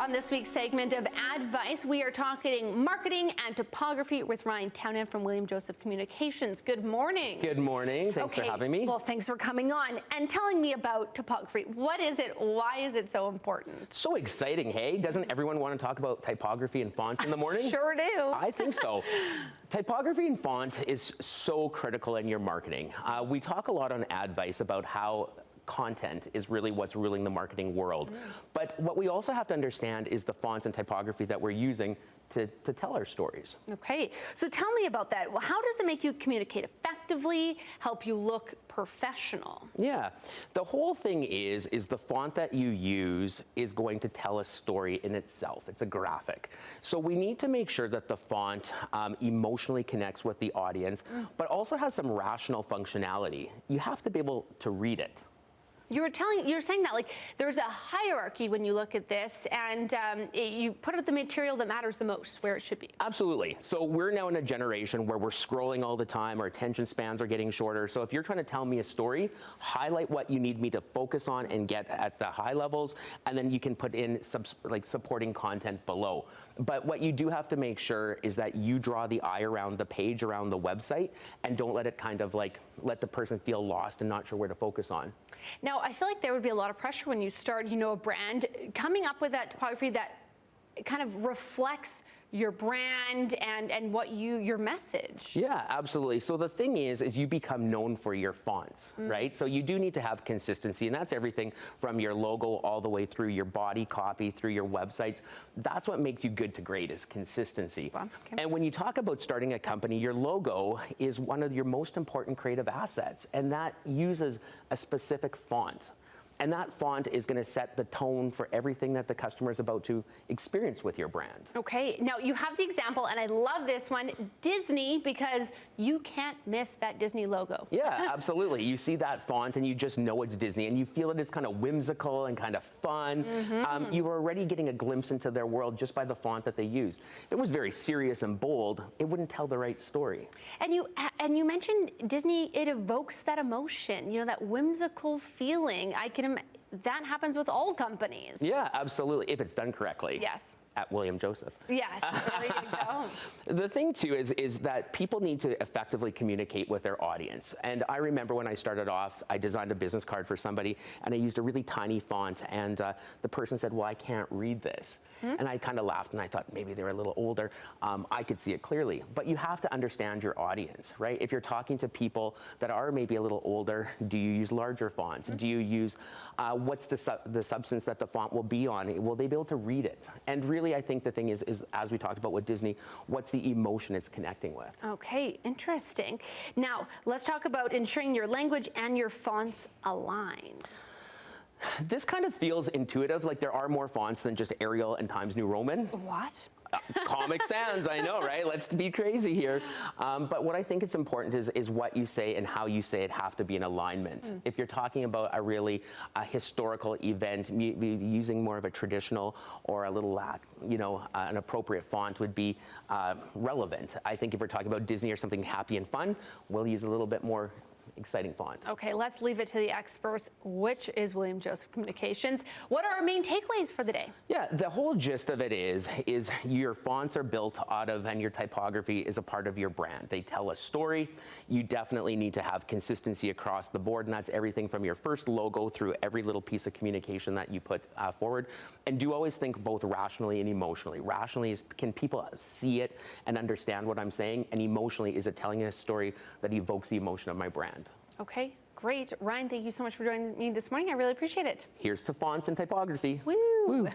On this week's segment of ADvice, we are talking marketing and typography with Ryan Townend from William Joseph Communications. Good morning. Good morning. Thanks for having me. Well, thanks for coming on and telling me about typography. What is it? Why is it so important? So exciting, hey? Doesn't everyone want to talk about typography and fonts in the morning? Sure do. I think so. Typography and font is so critical in your marketing. We talk a lot on ADvice about how content is really what's ruling the marketing world. But what we also have to understand is the fonts and typography that we're using to tell our stories. Okay, so tell me about that. Well, how does it make you communicate effectively, help you look professional? Yeah, the whole thing is the font that you use is going to tell a story in itself. It's a graphic. So we need to make sure that the font emotionally connects with the audience, but also has some rational functionality. You have to be able to read it. You're saying that like there's a hierarchy when you look at this, and you put out the material that matters the most where it should be. Absolutely. So we're now in a generation where we're scrolling all the time. Our attention spans are getting shorter. So if you're trying to tell me a story, highlight what you need me to focus on and get at the high levels, and then you can put in supporting content below. But what you do have to make sure is that you draw the eye around the page, around the website, and don't let it kind of like let the person feel lost and not sure where to focus on. Now, I feel like there would be a lot of pressure when you start, a brand, coming up with that typography that kind of reflects your brand and what your message. Yeah, absolutely. So the thing is you become known for your fonts, right? So you do need to have consistency, and that's everything from your logo all the way through your body copy, through your websites. That's what makes you good to great, is consistency. Okay. And when you talk about starting a company, your logo is one of your most important creative assets, and that uses a specific font. And that font is going to set the tone for everything that the customer is about to experience with your brand. Okay, now you have the example, and I love this one, Disney, because you can't miss that Disney logo. Yeah, absolutely. You see that font and you just know it's Disney, and you feel that it's kind of whimsical and kind of fun. You're already getting a glimpse into their world just by the font that they used. If it was very serious and bold, it wouldn't tell the right story. And you mentioned Disney, it evokes that emotion, that whimsical feeling. That happens with all companies. Yeah, absolutely, if it's done correctly. Yes. At William Joseph. Yes, there you go. The thing too is that people need to effectively communicate with their audience. And I remember when I started off, I designed a business card for somebody, and I used a really tiny font, and the person said, well, I can't read this. And I kind of laughed, and I thought maybe they were a little older. I could see it clearly. But you have to understand your audience, right? If you're talking to people that are maybe a little older, do you use larger fonts? Do you use, what's the substance that the font will be on? Will they be able to read it? And really, I think the thing is, as we talked about with Disney, what's the emotion it's connecting with? Okay, interesting. Now, let's talk about ensuring your language and your fonts align. This kind of feels intuitive, like there are more fonts than just Arial and Times New Roman. What? Comic Sans, I know, right? Let's be crazy here. But what I think is important is what you say and how you say it have to be in alignment. If you're talking about a historical event, using more of a traditional or a little, an appropriate font would be relevant. I think if we're talking about Disney or something happy and fun, we'll use a little bit more exciting font. Okay, let's leave it to the experts, which is William Joseph Communications. What are our main takeaways for the day? Yeah, the whole gist of it is your fonts are built out of, and your typography is a part of your brand. They tell a story. You definitely need to have consistency across the board, and that's everything from your first logo through every little piece of communication that you put forward. And do always think both rationally and emotionally. Rationally is, can people see it and understand what I'm saying? And emotionally, is it telling a story that evokes the emotion of my brand? Okay, great. Ryan, thank you so much for joining me this morning. I really appreciate it. Here's to fonts and typography. Woo! Woo.